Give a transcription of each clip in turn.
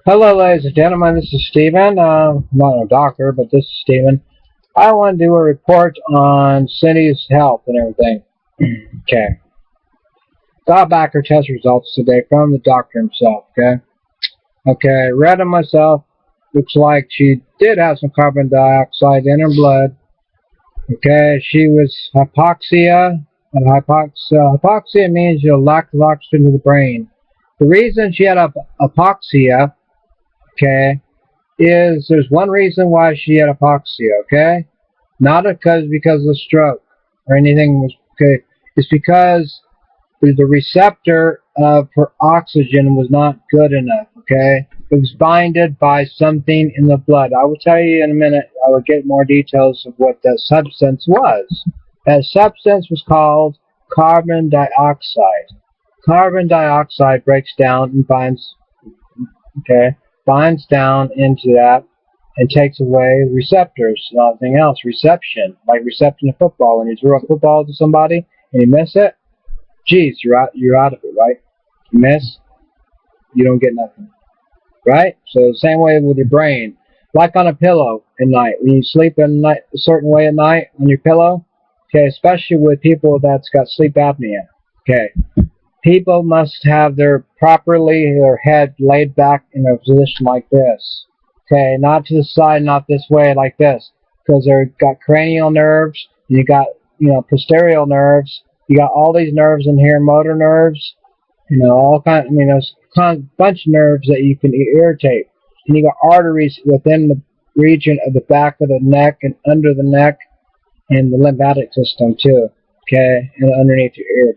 Hello, ladies and gentlemen. This is Stephen. I'm not a doctor, but this is Stephen. I want to do a report on Cindy's health and everything. Okay. Got back her test results today from the doctor himself. Okay. Okay. Read them myself. Looks like she did have some carbon dioxide in her blood. Okay. She was hypoxia. And hypoxia means lack of oxygen to the brain. The reason she had hypoxia, okay, is there's one reason why she had hypoxia, okay? Not because of stroke or anything was okay. It's because the receptor for oxygen was not good enough, okay? It was binded by something in the blood. I will tell you in a minute. I will get more details of what that substance was. That substance was called carbon dioxide. Carbon dioxide breaks down and binds, okay, binds down into that and takes away receptors, nothing else. Reception, like reception of football. When you throw a football to somebody and you miss it, geez, you're out of it, right? You miss, you don't get nothing, right? So the same way with your brain, like on a pillow at night. When you sleep at night a certain way at night on your pillow, okay, especially with people that's got sleep apnea, okay. People must have their head laid back in a position like this. Okay, not to the side, not this way, like this, because they've got cranial nerves. You got, posterior nerves. You got all these nerves in here, motor nerves. All kind. There's a bunch of nerves that you can irritate, and you got arteries within the region of the back of the neck and under the neck, and the lymphatic system too. Okay, and underneath your ear,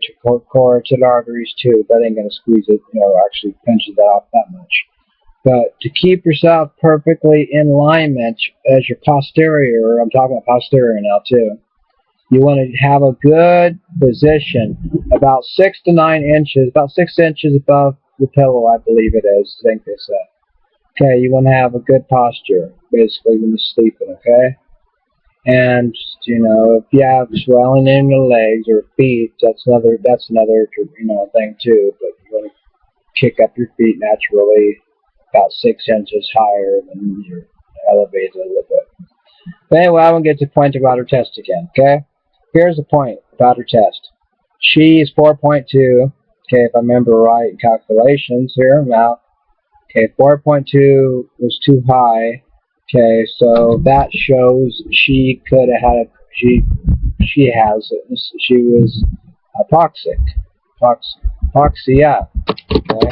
carotid arteries too. That ain't gonna squeeze it, actually pinches that off that much. But to keep yourself perfectly in alignment as your posterior, I'm talking about posterior now too, you want to have a good position, about 6 to 9 inches, about 6 inches above the pillow, I believe it is, I think they said. Okay, you want to have a good posture, basically, when you're sleeping, okay? And if you have swelling in the legs or feet, that's another thing too. But you want to kick up your feet naturally, about 6 inches higher than you're elevated a little bit. But anyway, I won't get to the point about her test again. Okay, here's the point about her test. She is 4.2. Okay, if I remember right, calculations here now. Okay, 4.2 was too high. Okay, so that shows she could have had she has it. She was hypoxic. Hypoxia. Okay?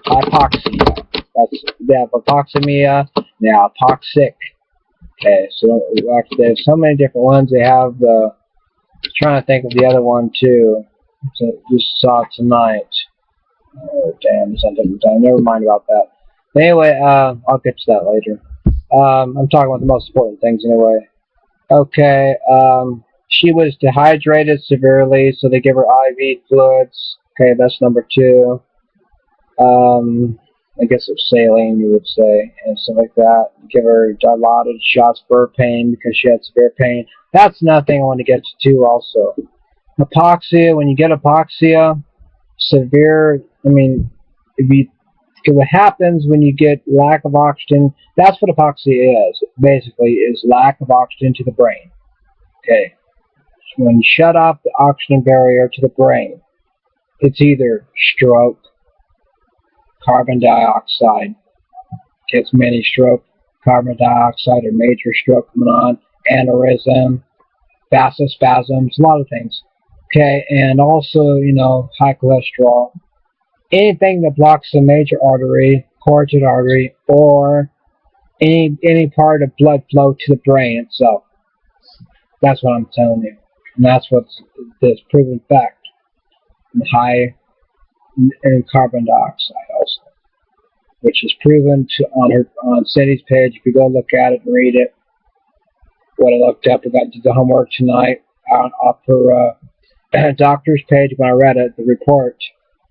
Hypoxia. That's they have hypoxemia, they have hypoxic. Okay, so actually they have so many different ones. They have the trying to think of the other one too. So just saw it tonight. Oh damn, something. Never mind about that. Anyway, I'll get to that later. I'm talking about the most important things anyway. Okay, she was dehydrated severely, so they give her IV fluids. Okay, that's number 2. I guess it's saline, you would say, and stuff like that. Give her dilaudid shots for her pain because she had severe pain. That's another thing I want to get to too also. Hypoxia, when you get hypoxia, severe, what happens when you get lack of oxygen, that's what hypoxia is, basically, is lack of oxygen to the brain. Okay. So when you shut off the oxygen barrier to the brain, it's either stroke, carbon dioxide, gets mini stroke, carbon dioxide, or major stroke coming on, aneurysm, vasospasms, a lot of things. Okay, and also, high cholesterol. Anything that blocks the major artery, carotid artery, or any part of blood flow to the brain itself. That's what I'm telling you, and that's what's this proven fact. And high in carbon dioxide also, which is proven on Cindy's page. If you go look at it and read it, what I looked up, I did the homework tonight off her doctor's page. When I read it, the report.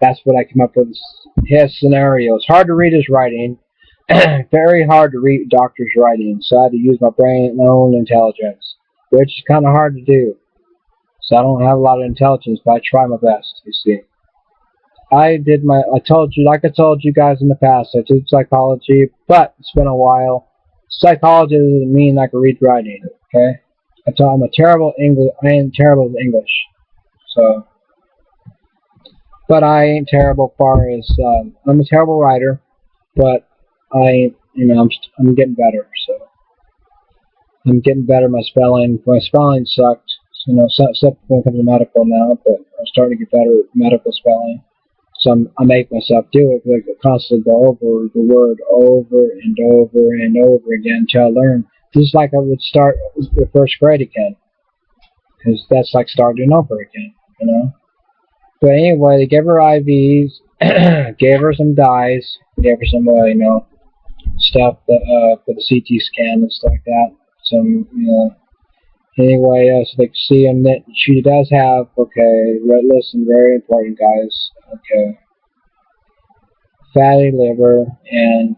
That's what I came up with. His scenario. It's hard to read his writing. Very hard to read doctor's writing. So I had to use my brain, my own intelligence, which is kind of hard to do. So I don't have a lot of intelligence, but I try my best, you see. I told you, like I told you guys in the past, I did psychology, but it's been a while. Psychology doesn't mean I can read writing, okay? I'm terrible with English. So, but I ain't terrible as far as, I'm a terrible writer, but I'm getting better, so. I'm getting better at my spelling. My spelling sucked, except when it comes to medical now, but I'm starting to get better at medical spelling. So I make myself do it, because I constantly go over the word over and over and over again until I learn. Just like I would start with first grade again, because that's like starting over again, But anyway, they gave her IVs, gave her some dyes, gave her some, stuff for the CT scan and stuff like that. Some, anyway, so they can see him that she does have, listen, very important, guys, fatty liver, and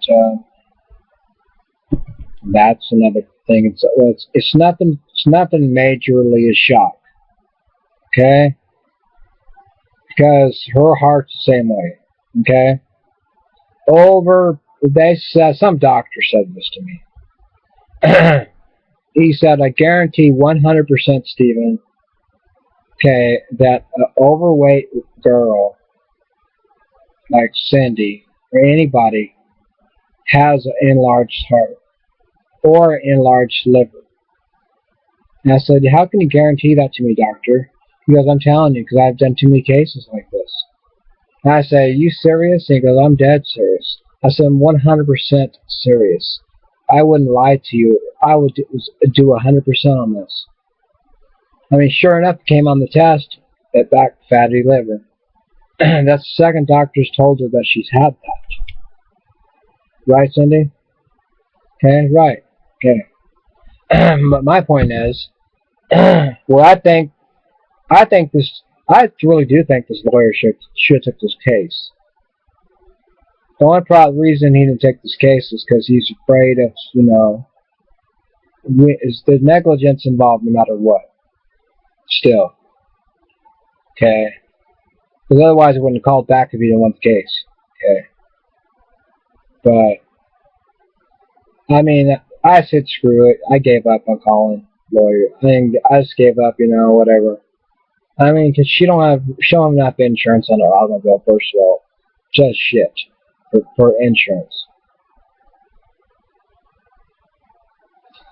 that's another thing. It's nothing majorly a shock, okay? Because her heart's the same way, okay? Some doctor said this to me. He said, I guarantee 100%, Stephen, that an overweight girl like Cindy or anybody has an enlarged heart or enlarged liver. And I said, how can you guarantee that to me, doctor? He goes, I'm telling you, because I've done too many cases like this. And I say, are you serious? And he goes, I'm dead serious. I said, I'm 100% serious. I wouldn't lie to you. I would do 100% on this. I mean, sure enough, it came on the test that back fatty liver. That's the second doctor's told her that she's had that. Right, Cindy? Okay, right. Okay. But my point is, I really do think this lawyer should take this case. The only reason he didn't take this case is because he's afraid of, there's negligence involved no matter what. Still. Okay. Because otherwise he wouldn't have called back if he didn't want the case. Okay. But, I mean, I said screw it. I gave up on calling lawyer. I just gave up, whatever. I mean, because she don't have enough insurance on her automobile, first of all. Just shit. For insurance.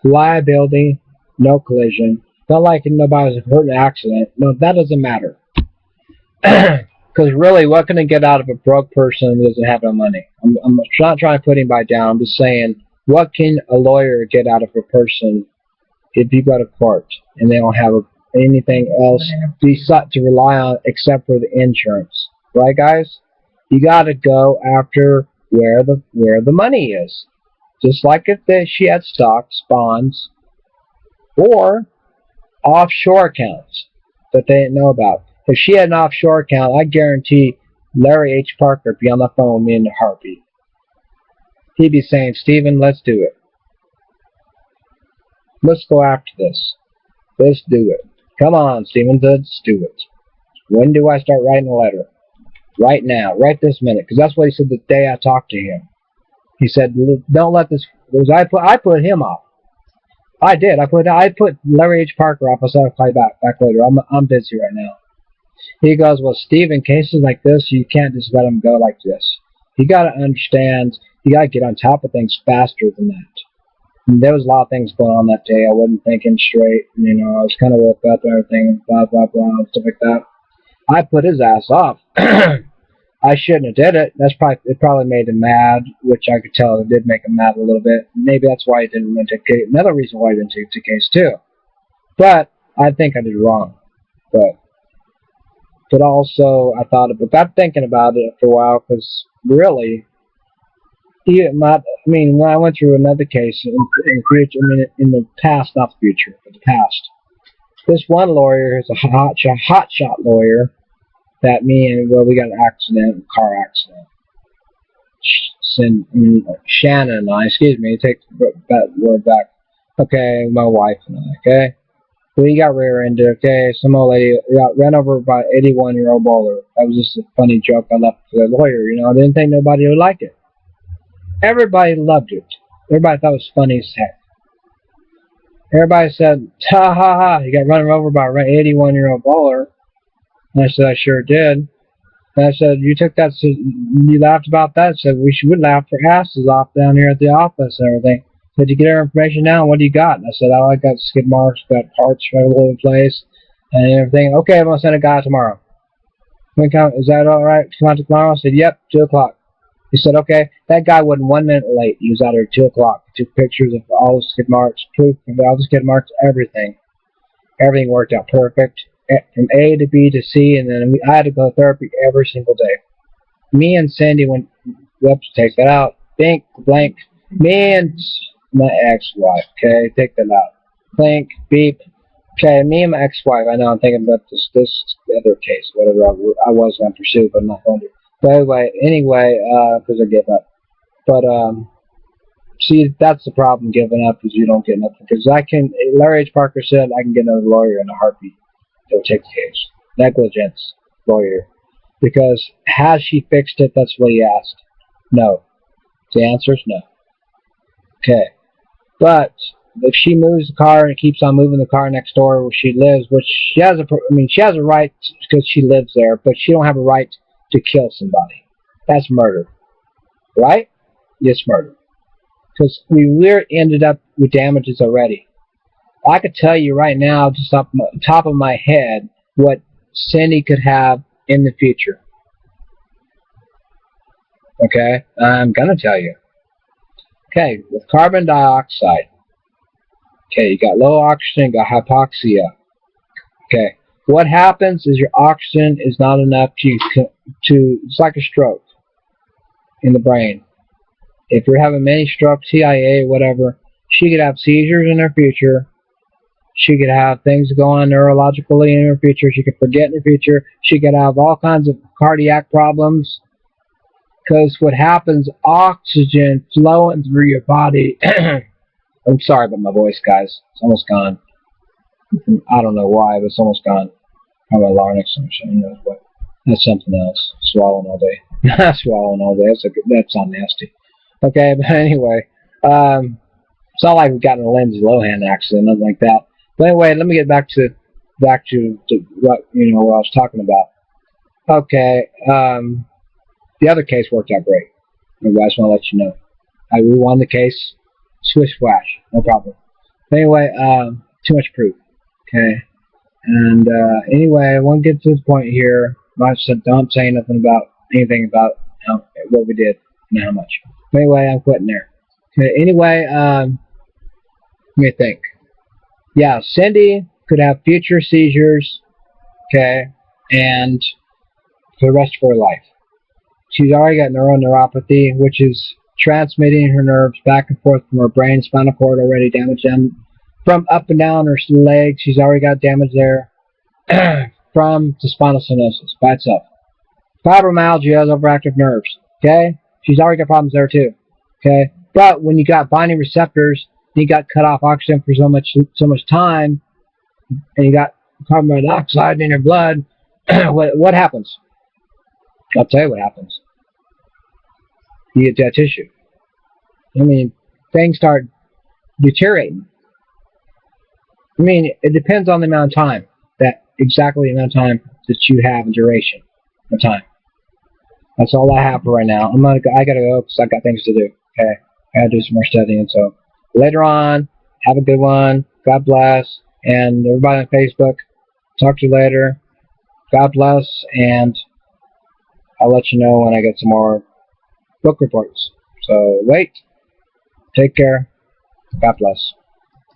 Liability, no collision. Not like nobody was hurt in an accident. No, that doesn't matter. Because really, what can I get out of a broke person who doesn't have no money? I'm not trying to put anybody down. I'm just saying, what can a lawyer get out of a person if you go to court and they don't have anything else to rely on except for the insurance? Right, guys? You got to go after where the money is. Just like if she had stocks, bonds, or offshore accounts that they didn't know about. If she had an offshore account, I guarantee Larry H. Parker would be on the phone with me in a heartbeat. He'd be saying, Stephen, let's do it. Let's go after this. Let's do it. Come on, Stephen, let's do it. When do I start writing a letter? Right now, right this minute, because that's what he said the day I talked to him. He said, "Don't let this." I put him off. I did. I put Larry H. Parker off. I said I'll call you back later. I'm busy right now. He goes, well, Steve, in cases like this, you can't just let him go like this. You got to understand. You got to get on top of things faster than that. And there was a lot of things going on that day. I wasn't thinking straight. I was kind of woke up and everything, blah blah blah, and stuff like that. I put his ass off. I shouldn't have did it. It probably made him mad, which I could tell it did make him mad a little bit. Maybe that's why he didn't want to take case. Another reason why he didn't take the case too. But I think I did wrong. But also I got thinking about it for a while, because really, when I went through another case in the future, in the past, not the future, but the past. This one lawyer is a hotshot lawyer. That we got an car accident. Shannon and I, excuse me, take that word back. Okay, my wife and I, okay? We got rear-ended, okay? Some old lady got ran over by an 81-year-old bowler. That was just a funny joke I left for the lawyer, you know. I didn't think nobody would like it. Everybody loved it. Everybody thought it was funny as heck. Everybody said, ha ha ha, you got run over by an 81-year-old bowler. And I said, I sure did. And I said, you took that, you laughed about that? I said, we would laugh our asses off down here at the office and everything. Did you get our information now? What do you got? And I said, oh, I got skid marks, got parts right all over the place, and everything. Okay, I'm going to send a guy tomorrow. Is that all right? Come out tomorrow? I said, yep, 2 o'clock. He said, okay. That guy wasn't 1 minute late. He was out there at 2 o'clock. He took pictures of all the skid marks, proof of all the skid marks, everything. Everything worked out perfect. From A to B to C, and then I had to go to therapy every single day. Me and Cindy went, whoops, take that out. Bink, blank. Me and my ex-wife, okay, take that out. Blink, beep. Okay, me and my ex-wife, I know I'm thinking about this other case, whatever I was going to pursue, but I'm not going to. But anyway, because I gave up. But, see, that's the problem, giving up, is you don't get nothing. Because Larry H. Parker said I can get another lawyer in a heartbeat. They'll take the case. Negligence, lawyer. Because has she fixed it? That's what he asked. No. The answer is no. Okay. But if she moves the car and keeps on moving the car next door where she lives, which she has she has a right because she lives there, but she don't have a right to kill somebody. That's murder. Right? Yes, murder. Because we ended up with damages already. I could tell you right now, just off the top of my head, what Cindy could have in the future. Okay? I'm going to tell you. Okay, with carbon dioxide. Okay, you got low oxygen, you got hypoxia. Okay, what happens is your oxygen is not enough to it's like a stroke in the brain. If you're having many strokes, TIA, whatever, she could have seizures in her future. She could have things go on neurologically in her future. She could forget in her future. She could have all kinds of cardiac problems. Because what happens, oxygen flowing through your body. I'm sorry about my voice, guys. It's almost gone. I don't know why, but it's almost gone. Probably larynx or something. That's something else. Swallowing all day. Not swallowing all day. That's not nasty. Okay, but anyway. It's not like we've gotten a Lindsay Lohan accident, nothing like that. But anyway, let me get back to what what I was talking about. Okay, the other case worked out great. I just want to let you know. We won the case. Swish swash, no problem. But anyway, too much proof. Okay, and anyway, I want to get to this point here. Don't say anything about what we did and how much. But anyway, I'm quitting there. Okay, anyway, let me think. Yeah, Cindy could have future seizures, okay, and for the rest of her life. She's already got neuropathy, which is transmitting her nerves back and forth from her brain, spinal cord already damaged from up and down her legs. She's already got damage there from the spinal stenosis by itself. Fibromyalgia has overactive nerves, okay? She's already got problems there too, okay? But when you got binding receptors, you got cut off oxygen for so much time, and you got carbon dioxide in your blood, what happens? I'll tell you what happens. You get dead tissue. I mean, things start deteriorating. I mean, it depends on the amount of time, exactly the amount of time that you have in duration of time. That's all I have for right now. I gotta go because I got things to do. Okay, I gotta do some more studying. So later on, have a good one. God bless, and everybody on Facebook. Talk to you later. God bless, and I'll let you know when I get some more book reports. So wait. Take care. God bless.